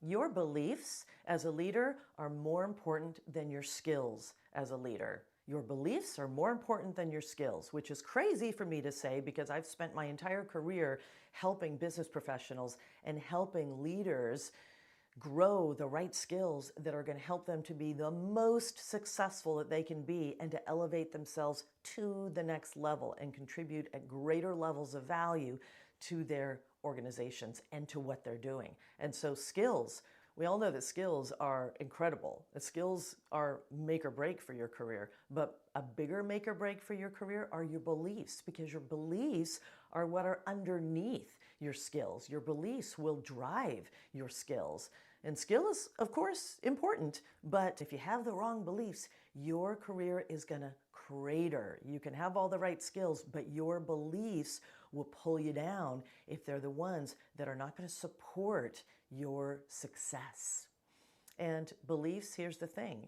Your beliefs as a leader are more important than your skills as a leader. Your beliefs are more important than your skills, which is crazy for me to say because I've spent my entire career helping business professionals and helping leaders grow the right skills that are going to help them to be the most successful that they can be and to elevate themselves to the next level and contribute at greater levels of value to their organizations and to what they're doing. And so skills, we all know that skills are incredible. The skills are make or break for your career, but a bigger make or break for your career are your beliefs, because your beliefs are what are underneath your skills. Your beliefs will drive your skills. And skill is, of course, important, but if you have the wrong beliefs, your career is going to crater. You can have all the right skills, but your beliefs will pull you down if they're the ones that are not going to support your success. And beliefs, here's the thing,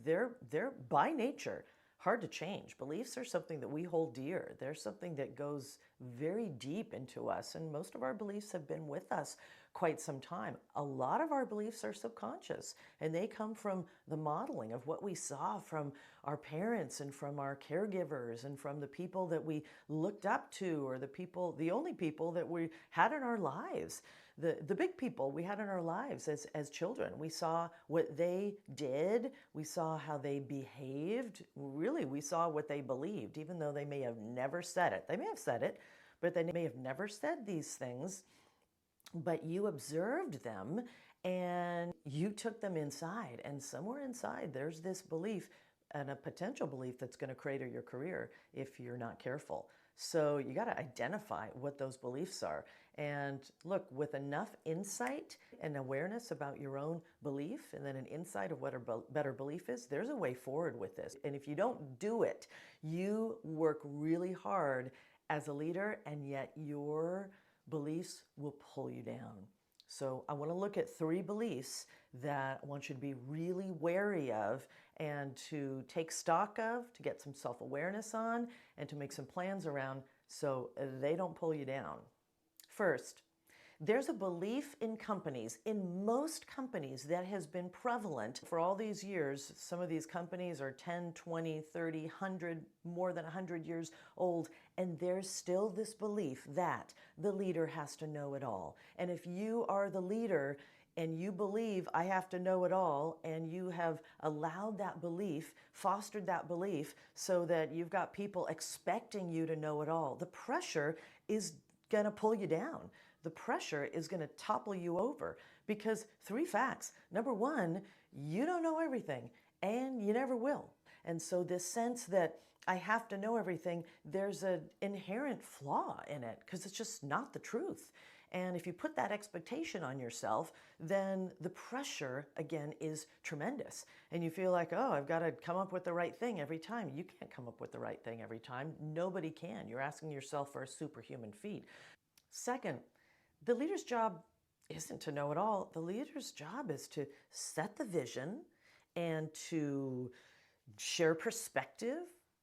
they're by nature hard to change. Beliefs are something that we hold dear. They're something that goes very deep into us, and most of our beliefs have been with us quite some time. A lot of our beliefs are subconscious, and they come from the modeling of what we saw from our parents and from our caregivers and from the people that we looked up to, or the only people that we had in our lives. The big people we had in our lives as children. We saw what they did. We saw how they behaved. Really, we saw what they believed, even though they may have never said it. They may have said it, but they may have never said these things. But you observed them and you took them inside. And somewhere inside, there's this belief and a potential belief that's going to crater your career if you're not careful. So you got to identify what those beliefs are. And look, with enough insight and awareness about your own belief, and then an insight of what a better belief is, there's a way forward with this. And if you don't do it, you work really hard as a leader, and yet your beliefs will pull you down. So I want to look at 3 beliefs that I want you to be really wary of and to take stock of, to get some self-awareness on, and to make some plans around so they don't pull you down. First, there's a belief in companies, in most companies, that has been prevalent for all these years. Some of these companies are 10, 20, 30, 100, more than 100 years old, and there's still this belief that the leader has to know it all. And if you are the leader and you believe I have to know it all, and you have allowed that belief, fostered that belief, so that you've got people expecting you to know it all, the pressure is going to pull you down. The pressure is going to topple you over, because 3 facts. Number 1, you don't know everything, and you never will. And so this sense that I have to know everything, there's an inherent flaw in it, because it's just not the truth. And if you put that expectation on yourself, then the pressure, again, is tremendous. And you feel like, oh, I've got to come up with the right thing every time. You can't come up with the right thing every time. Nobody can. You're asking yourself for a superhuman feat. Second, the leader's job isn't to know it all. The leader's job is to set the vision and to share perspective,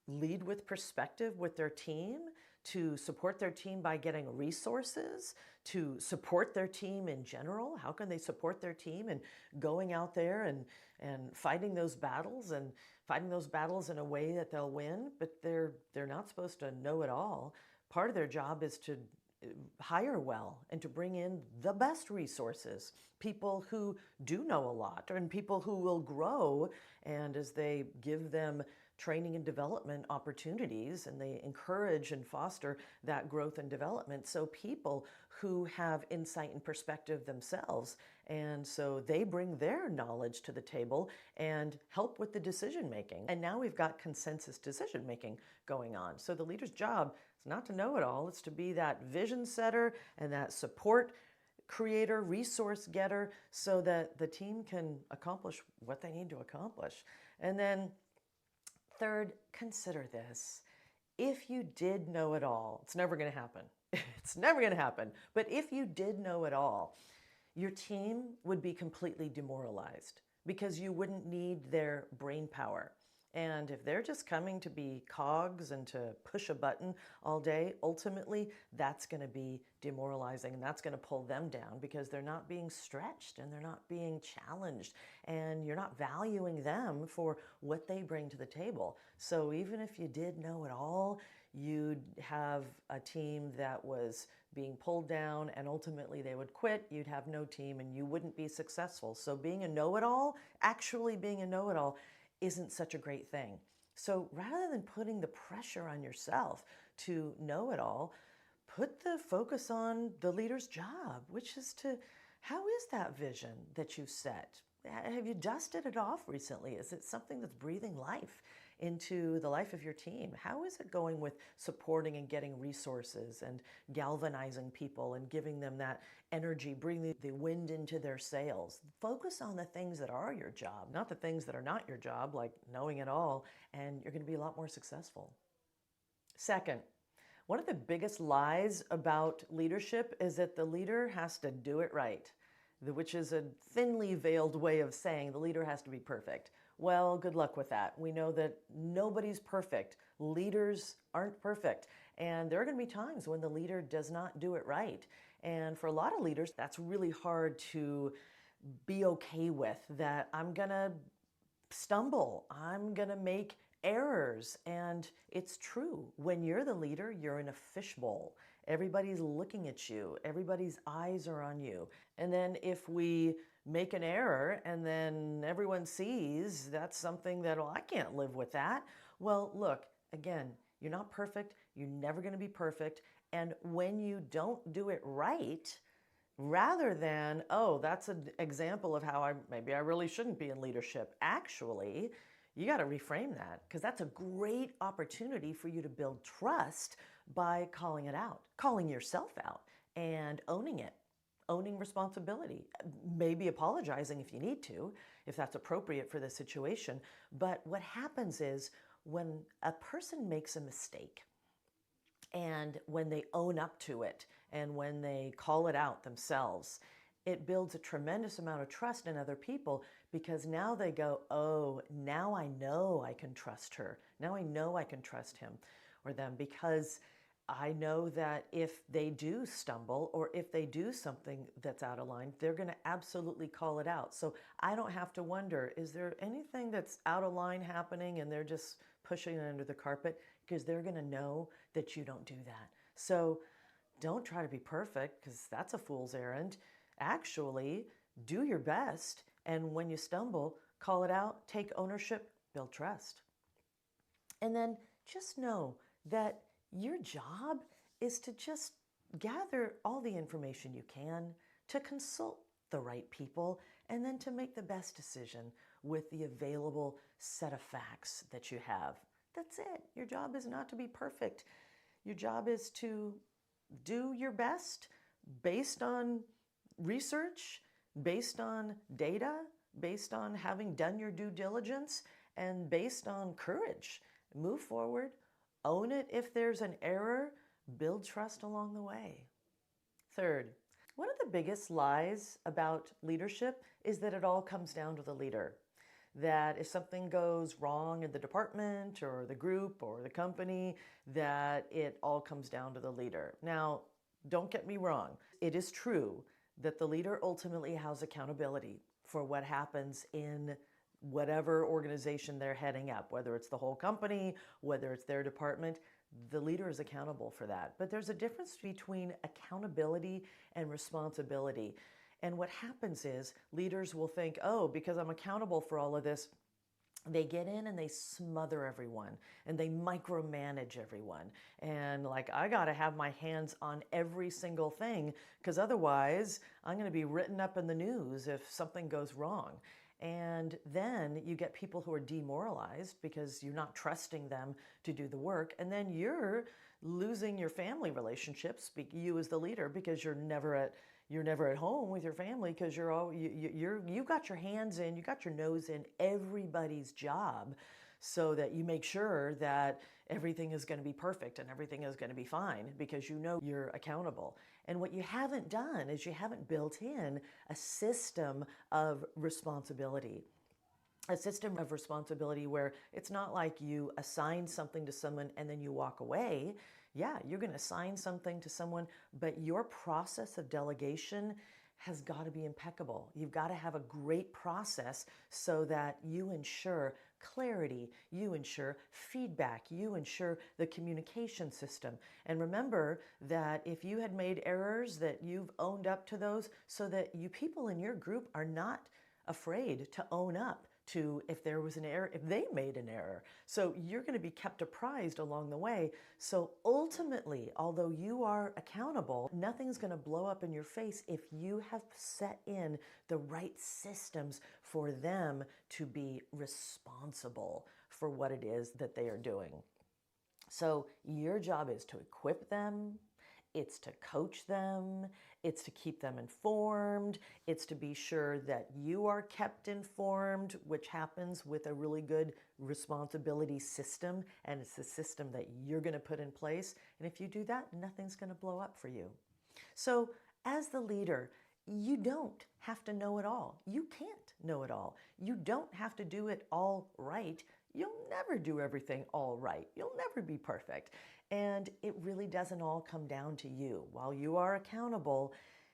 lead with perspective with their team, to support their team by getting resources, to support their team in general. How can they support their team and going out there and fighting those battles in a way that they'll win? But they're not supposed to know it all. Part of their job is to hire well and to bring in the best resources, people who do know a lot and people who will grow, and as they give them training and development opportunities and they encourage and foster that growth and development, so people who have insight and perspective themselves, and so they bring their knowledge to the table and help with the decision making. And now we've got consensus decision making going on. So the leader's job is not to know it all, it's to be that vision setter and that support creator, resource getter, so that the team can accomplish what they need to accomplish. And then third, consider this. If you did know it all, it's never going to happen. It's never going to happen. But if you did know it all, your team would be completely demoralized because you wouldn't need their brain power. And if they're just coming to be cogs and to push a button all day, ultimately that's going to be demoralizing and that's going to pull them down because they're not being stretched and they're not being challenged and you're not valuing them for what they bring to the table. So even if you did know it all, you'd have a team that was being pulled down and ultimately they would quit. You'd have no team and you wouldn't be successful. So being a know-it-all, actually being a know-it-all, isn't such a great thing. So rather than putting the pressure on yourself to know it all, put the focus on the leader's job, which is to, how is that vision that you set? Have you dusted it off recently? Is it something that's breathing life into the life of your team? How is it going with supporting and getting resources and galvanizing people and giving them that energy, bringing the wind into their sails? Focus on the things that are your job, not the things that are not your job, like knowing it all, and you're going to be a lot more successful. Second, one of the biggest lies about leadership is that the leader has to do it right, which is a thinly veiled way of saying the leader has to be perfect. Well, good luck with that. We know that nobody's perfect. Leaders aren't perfect. And there are going to be times when the leader does not do it right. And for a lot of leaders, that's really hard to be okay with, that I'm going to stumble, I'm going to make errors. And it's true. When you're the leader, you're in a fishbowl. Everybody's looking at you. Everybody's eyes are on you. And then if we make an error and then everyone sees, that's something that, well, I can't live with that. Well, look, again, you're not perfect. You're never going to be perfect. And when you don't do it right, rather than, oh, that's an example of how maybe I really shouldn't be in leadership. Actually, you got to reframe that, because that's a great opportunity for you to build trust by calling it out, calling yourself out and owning it, owning responsibility, maybe apologizing if you need to, if that's appropriate for the situation. But what happens is when a person makes a mistake, and when they own up to it and when they call it out themselves, it builds a tremendous amount of trust in other people, because now they go, oh, now I know I can trust her. Now I know I can trust him or them, because I know that if they do stumble or if they do something that's out of line, they're going to absolutely call it out. So I don't have to wonder, is there anything that's out of line happening and they're just pushing it under the carpet? Because they're going to know that you don't do that. So don't try to be perfect, because that's a fool's errand. Actually, do your best. And when you stumble, call it out, take ownership, build trust. And then just know that your job is to just gather all the information you can, to consult the right people, and then to make the best decision with the available set of facts that you have. That's it. Your job is not to be perfect. Your job is to do your best based on research, based on data, based on having done your due diligence, and based on courage. Move forward, own it if there's an error, build trust along the way. Third, one of the biggest lies about leadership is that it all comes down to the leader. That if something goes wrong in the department or the group or the company, that it all comes down to the leader. Now, don't get me wrong. It is true that the leader ultimately has accountability for what happens in whatever organization they're heading up, whether it's the whole company, whether it's their department. The leader is accountable for that. But there's a difference between accountability and responsibility. And what happens is leaders will think, oh, because I'm accountable for all of this, they get in and they smother everyone and they micromanage everyone. And like, I got to have my hands on every single thing, because otherwise I'm going to be written up in the news if something goes wrong. And then you get people who are demoralized because you're not trusting them to do the work. And then you're losing your family relationships, you as the leader, because you're never at home with your family, because you got your hands in, you got your nose in everybody's job, so that you make sure that everything is going to be perfect and everything is going to be fine, because you know you're accountable. And what you haven't done is you haven't built in a system of responsibility. a system of responsibility where it's not like you assign something to someone and then you walk away. Yeah, you're going to assign something to someone, but your process of delegation has got to be impeccable. You've got to have a great process so that you ensure clarity, you ensure feedback, you ensure the communication system. And remember that if you had made errors, that you've owned up to those so that you people in your group are not afraid to own up to if there was an error, if they made an error. So you're going to be kept apprised along the way. So ultimately, although you are accountable, nothing's going to blow up in your face if you have set in the right systems for them to be responsible for what it is that they are doing. So your job is to equip them, it's to coach them, it's to keep them informed, it's to be sure that you are kept informed, which happens with a really good responsibility system, and it's the system that you're going to put in place. And if you do that, nothing's going to blow up for you. So as the leader, you don't have to know it all. You can't know it all. You don't have to do it all right. You'll never do everything all right. You'll never be perfect. And it really doesn't all come down to you. While you are accountable,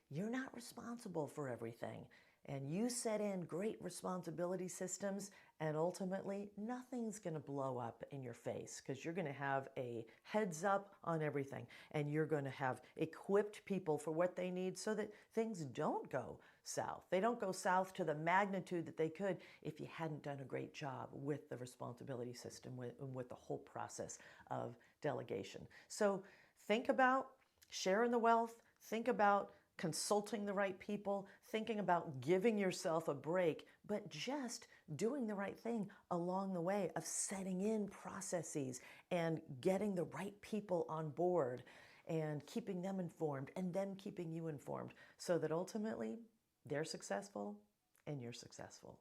you're not responsible for everything. And you set in great responsibility systems, and ultimately nothing's going to blow up in your face because you're going to have a heads up on everything, and you're going to have equipped people for what they need so that things don't go south. They don't go south to the magnitude that they could if you hadn't done a great job with the responsibility system, with the whole process of delegation. So think about sharing the wealth, think about consulting the right people, thinking about giving yourself a break, but just doing the right thing along the way of setting in processes and getting the right people on board and keeping them informed and them keeping you informed so that ultimately they're successful and you're successful.